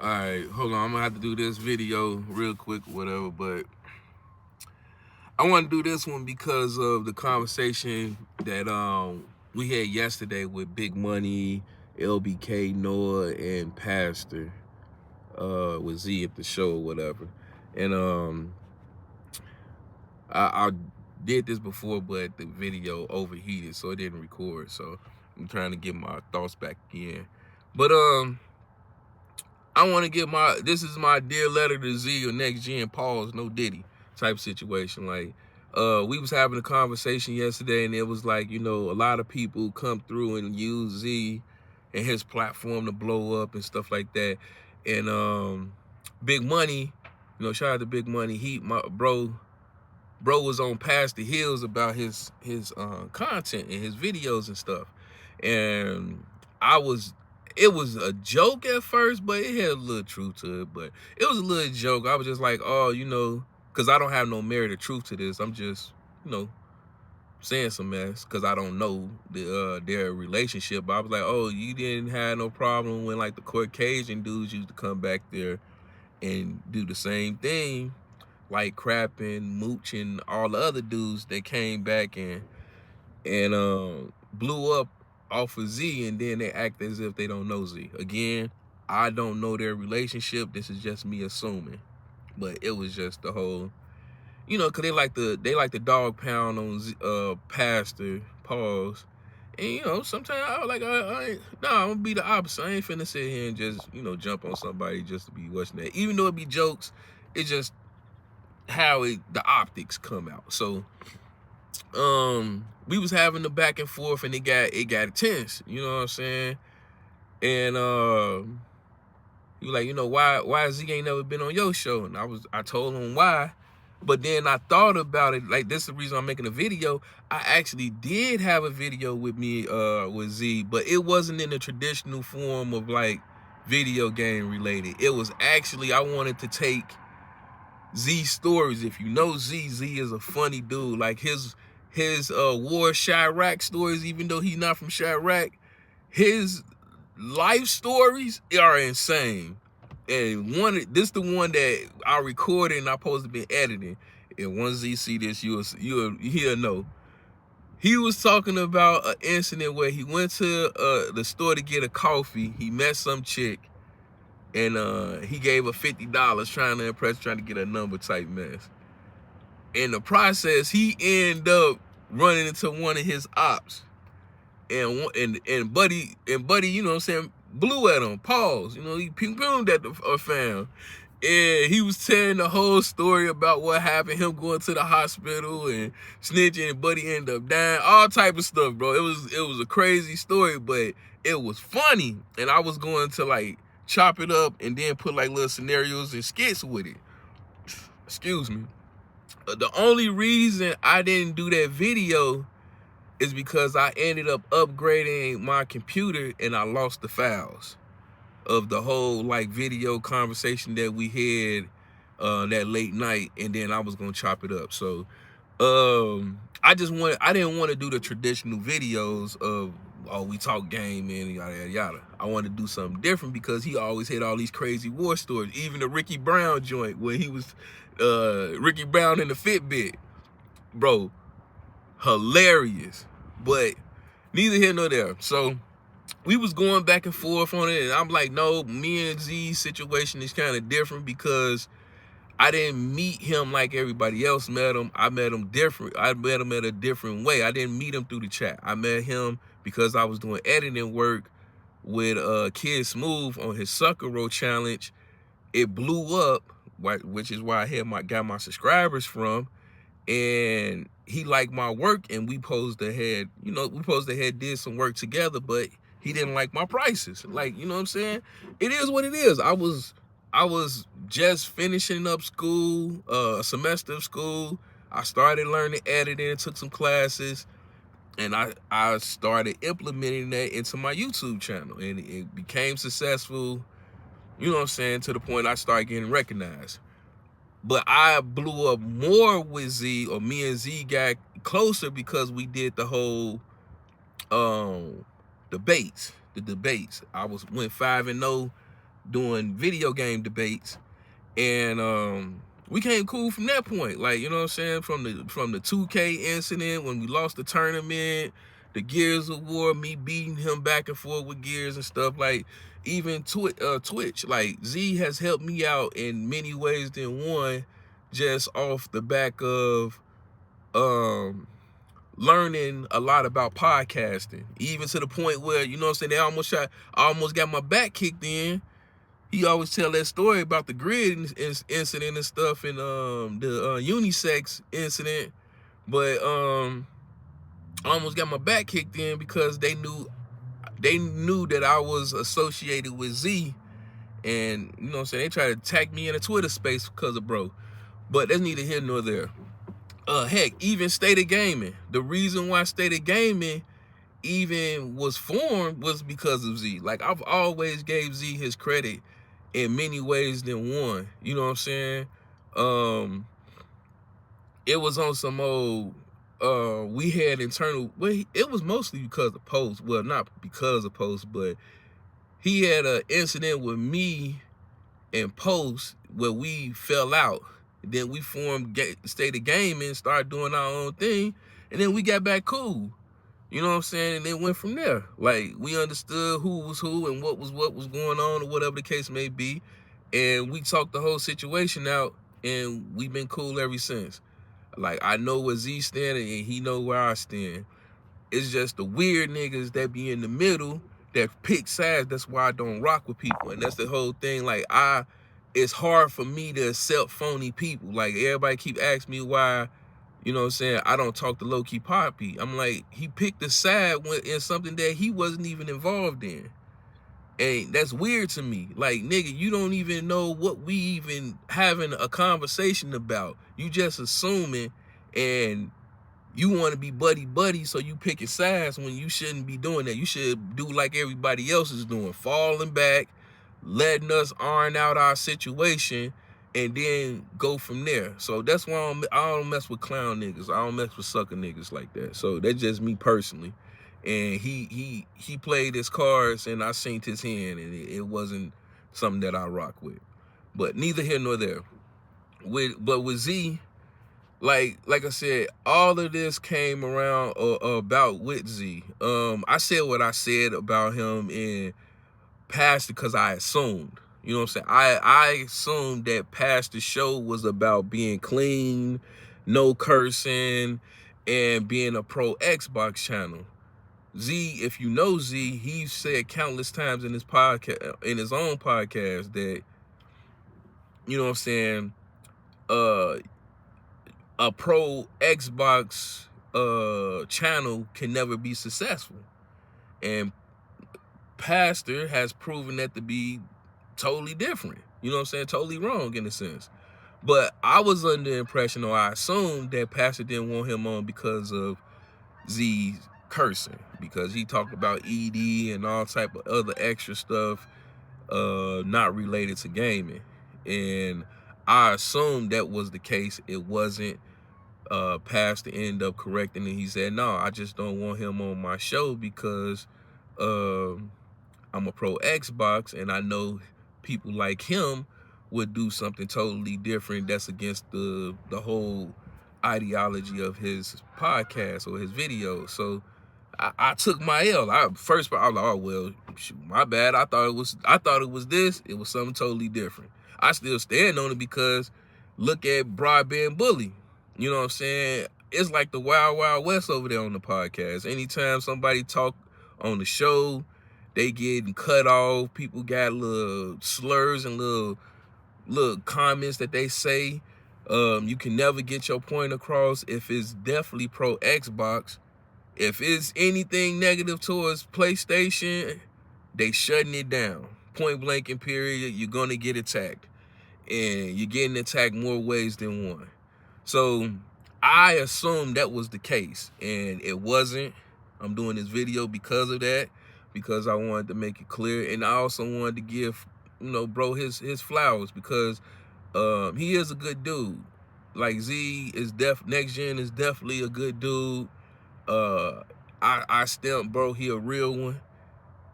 All right, hold on. I'm gonna have to do this video real quick, whatever. But I want to do this one because of the conversation that we had yesterday with Big Money, LBK, Noah, and Pastor with Z at the show or whatever. And I did this before, but the video overheated, so it didn't record. So I'm trying to get my thoughts back again. But I want to get this is my dear letter to Z or Next Gen, pause, no Diddy type situation. Like, we was having a conversation yesterday, and it was like, a lot of people come through and use Z and his platform to blow up and stuff like that. And Big Money, shout out to Big Money. My bro was on Past the Hills about his content and his videos and stuff. And it was a joke at first, but it had a little truth to it. But it was a little joke. I was just like, oh, because I don't have no merit of truth to this. I'm just, saying some mess because I don't know their relationship. But I was like, oh, you didn't have no problem when like the Caucasian dudes used to come back there and do the same thing, like crapping, mooching, all the other dudes that came back and blew up off of Z, and then they act as if they don't know Z. Again, I don't know their relationship. This is just me assuming. But it was just the whole, because they like the dog pound on Pastor, pause. And sometimes I was like, I'm gonna be the opposite. I ain't finna sit here and just, jump on somebody just to be watching that. Even though it be jokes, it's just how the optics come out. So we was having the back and forth, and it got tense, you know what I'm saying? And he was like, why Z ain't never been on your show? And I told him why. But then I thought about it, like, this is the reason I'm making a video. I actually did have a video with me with Z, but it wasn't in the traditional form of like video game related. It was actually, I wanted to take Z stories. If you know Z is a funny dude. Like his war Chirac stories, even though he's not from Chirac, his life stories are insane. And this the one that I recorded and I supposed to be editing. And once Z see this, he'll know. He was talking about an incident where he went to the store to get a coffee. He met some chick, and he gave her $50 trying to get a number type mess. In the process, he ended up running into one of his ops, and buddy, you know what I'm saying, blew at him. Pause. He ping-ponged at the fam. And he was telling the whole story about what happened, him going to the hospital and snitching, and buddy ended up dying, all type of stuff, bro. It was a crazy story, but it was funny. And I was going to like chop it up and then put like little scenarios and skits with it. Excuse me. The only reason I didn't do that video is because I ended up upgrading my computer and I lost the files of the whole like video conversation that we had that late night, and then I was gonna chop it up. So I didn't want to do the traditional videos of, oh, we talk game and yada yada yada. I wanted to do something different because he always had all these crazy war stories. Even the Ricky Brown joint where he was Ricky Brown in the Fitbit, bro, hilarious. But neither here nor there. So we was going back and forth on it, and I'm like, no, me and Z's situation is kind of different because I didn't meet him like everybody else met him. I met him different. I met him at a different way. I didn't meet him through the chat. I met him because I was doing editing work with Kid Smooth on his Sucker Row challenge. It blew up, which is why I got my subscribers from. And he liked my work, and we supposed to had did some work together, but he didn't like my prices. Like, you know what I'm saying? It is what it is. I was just finishing up school, a semester of school. I started learning editing, took some classes, and I started implementing that into my YouTube channel, and it became successful, you know what I'm saying, to the point I started getting recognized. But I blew up more with Z, or me and Z got closer because we did the whole debates. I went 5-0 doing video game debates, and we came cool from that point. Like, you know what I'm saying? From the 2K incident when we lost the tournament, the Gears of War, me beating him back and forth with Gears and stuff. Like, even Twitch, like Z has helped me out in many ways than one, just off the back of learning a lot about podcasting, even to the point where, you know what I'm saying, I almost got my back kicked in. He always tell that story about the grid incident and stuff, and the unisex incident, but I almost got my back kicked in because they knew that I was associated with Z, and you know what I'm saying, they tried to attack me in a Twitter space because of bro. But that's neither here nor there. Heck, even State of Gaming. The reason why State of Gaming even was formed was because of Z. Like, I've always gave Z his credit in many ways than one. You know what I'm saying? It was on some old, we had internal, well, it was mostly because of posts. Well, not because of posts, but he had an incident with me and posts where we fell out. Then we formed State of Gaming, started doing our own thing, and then we got back cool. You know what I'm saying? And it went from there. Like, we understood who was who and what was going on, or whatever the case may be. And we talked the whole situation out, and we've been cool ever since. Like, I know where Z stand, and he know where I stand. It's just the weird niggas that be in the middle that pick sides. That's why I don't rock with people. And that's the whole thing. Like, it's hard for me to accept phony people. Like, everybody keep asking me why, you know what I'm saying, I don't talk to low-key Poppy. I'm like, he picked a side in something that he wasn't even involved in. And that's weird to me. Like, nigga, you don't even know what we even having a conversation about. You just assuming, and you want to be buddy, so you picking sides when you shouldn't be doing that. You should do like everybody else is doing, falling back, letting us iron out our situation, and then go from there. So that's why I don't mess with clown niggas. I don't mess with sucker niggas like that. So that's just me personally. And he played his cards, and I seen his hand, and it wasn't something that I rock with. But neither here nor there. But with Z, like I said, all of this came around about with Z. I said what I said about him in past because I assumed. You know what I'm saying? I assumed that past the show was about being clean, no cursing, and being a pro Xbox channel. Z, if you know Z, he said countless times in his podcast, in his own podcast, that, you know what I'm saying, a pro Xbox channel can never be successful. And Pastor has proven that to be totally different. You know what I'm saying? Totally wrong in a sense. But I was under the impression, or I assumed, that Pastor didn't want him on because of Z's cursing, because he talked about ED and all type of other extra stuff not related to gaming. And I assumed that was the case. It wasn't. Pastor ended up correcting, and he said, no, I just don't want him on my show because I'm a pro Xbox, and I know people like him would do something totally different that's against the whole ideology of his podcast or his videos. So I took my L. I was like, oh well, shoot, my bad. I thought it was this. It was something totally different. I still stand on it because look at Broadband Bully. You know what I'm saying? It's like the Wild Wild West over there on the podcast. Anytime somebody talk on the show, they getting cut off. People got little slurs and little comments that they say. You can never get your point across if it's definitely pro Xbox. If it's anything negative towards PlayStation, they shutting it down. Point blank and period, you're gonna get attacked. And you're getting attacked more ways than one. So I assumed that was the case, and it wasn't. I'm doing this video because of that, because I wanted to make it clear. And I also wanted to give, you know, bro, his flowers, because he is a good dude. Like, Z is NexGen is definitely a good dude. I stamp, bro, he a real one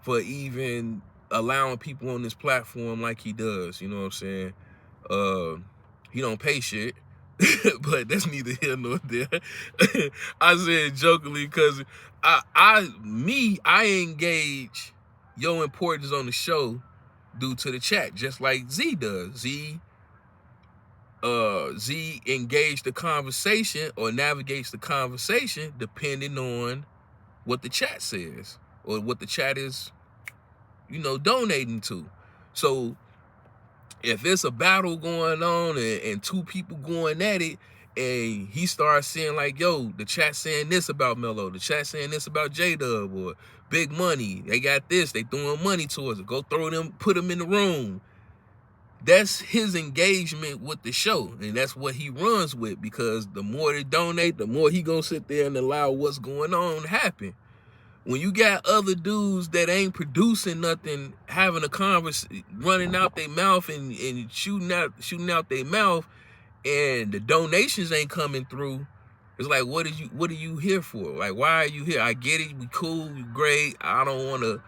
for even allowing people on this platform like he does. You know what I'm saying? He don't pay shit, but that's neither here nor there. I said jokingly because I engage your importance on the show due to the chat, just like Z does. Z engage the conversation or navigates the conversation depending on what the chat says or what the chat is, you know, donating to. So if it's a battle going on and two people going at it, and he starts saying like, yo, the chat saying this about Melo, the chat saying this about J-Dub, or Big Money, they got this, they throwing money towards it, go throw them, put them in the room. That's his engagement with the show, and that's what he runs with, because the more they donate, the more he gonna sit there and allow what's going on to happen. When you got other dudes that ain't producing nothing, having a conversation, running out their mouth and shooting out their mouth, and the donations ain't coming through, it's like, what are you here for? Like, why are you here? I get it, we cool, we great. I don't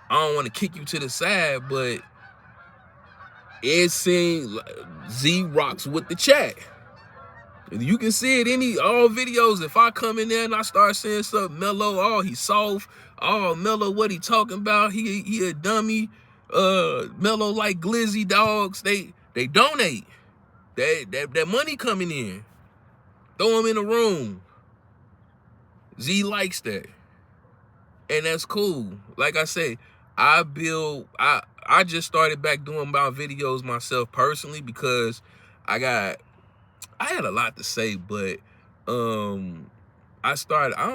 wanna kick you to the side, but it seems Z rocks with the chat. You can see it all videos. If I come in there and I start saying something, Melo, oh, he's soft. Oh, Melo, what he talking about? He a dummy. Melo like glizzy dogs. They donate. That money coming in. Throw them in the room. Z likes that. And that's cool. Like I say, I just started back doing my videos myself personally because I had a lot to say, but I don't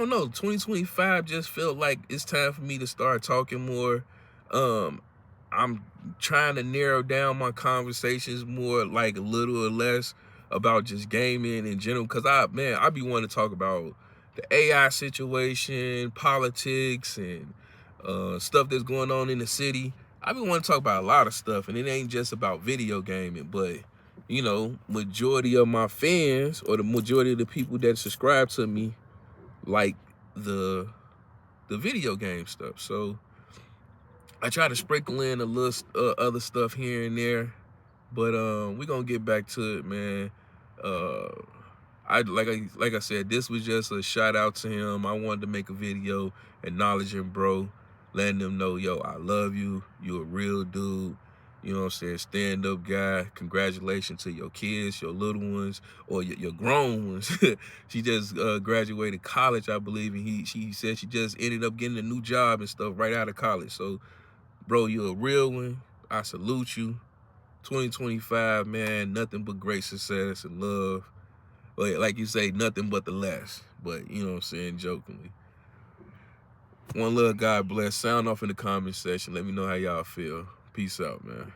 know, 2025 just felt like it's time for me to start talking more. I'm trying to narrow down my conversations more, like a little or less about just gaming in general, because I be wanting to talk about the AI situation, politics, and stuff that's going on in the city. I be wanting to talk about a lot of stuff, and it ain't just about video gaming, but you know, majority of my fans, or the majority of the people that subscribe to me, like the video game stuff. So I try to sprinkle in a little other stuff here and there, but we're gonna get back to it, man. Like I said, this was just a shout out to him. I wanted to make a video acknowledging bro, letting them know, yo, I love you. You a real dude. You know what I'm saying? Stand-up guy. Congratulations to your kids, your little ones, or your grown ones. She just graduated college, I believe, and she said she just ended up getting a new job and stuff right out of college. So, bro, you're a real one. I salute you. 2025, man, nothing but great success and love. But like you say, nothing but the less. But, you know what I'm saying, jokingly. One love, God bless. Sound off in the comment section. Let me know how y'all feel. Peace out, man.